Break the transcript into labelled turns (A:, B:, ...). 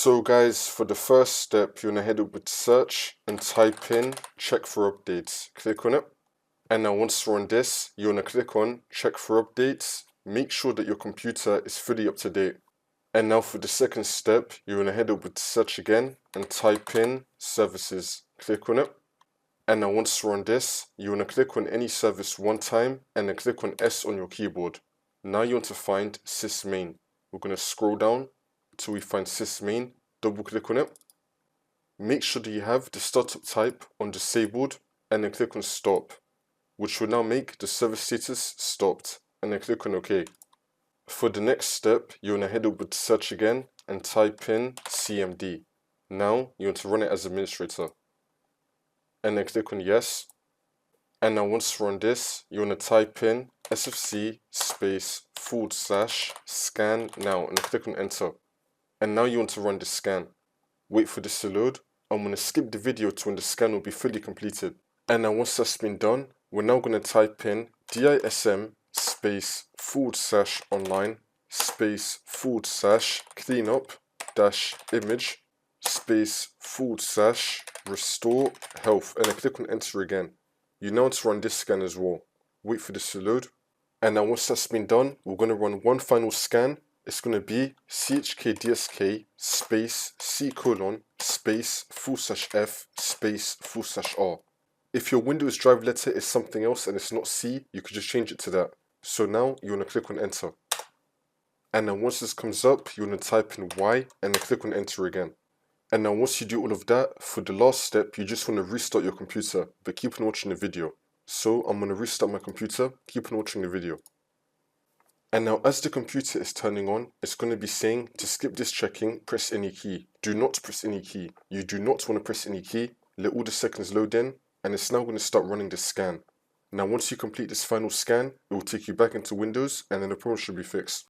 A: So guys, for the first step, you want to head over to search and type in check for updates. Click on it. And now once you're on this, you want to click on check for updates. Make sure that your computer is fully up to date. And now for the second step, you want to head over to search again and type in services. Click on it. And now once you're on this, you want to click on any service one time and then click on S on your keyboard. Now you want to find SysMain. We're going to scroll down until we find SysMain, double click on it. Make sure that you have the startup type on disabled and then click on stop, which will now make the service status stopped, and then click on OK. For the next step, you want to head over to search again and type in CMD. Now you want to run it as administrator, and then click on yes. And now once you're on this, you want to type in sfc /scan now and click on enter. And now you want to run the scan. Wait for this to load. I'm going to skip the video to when the scan will be fully completed. And now once that's been done, we're now going to type in DISM /online /cleanup -image /restore health, and then click on enter again. You now want to run this scan as well. Wait for this to load. And now once that's been done, we're going to run one final scan. It's going to be chkdsk C:/F//R. If your Windows drive letter is something else and it's not C, you could just change it to that. So now you want to click on enter. And then once this comes up, you want to type in Y and then click on enter again. And now once you do all of that, for the last step, you just want to restart your computer, but keep on watching the video. So I'm going to restart my computer, keep on watching the video. And now as the computer is turning on, it's going to be saying to skip this checking, press any key. Do not press any key. You do not want to press any key. Let all the seconds load in, and it's now going to start running the scan. Now once you complete this final scan, it will take you back into Windows, and then the problem should be fixed.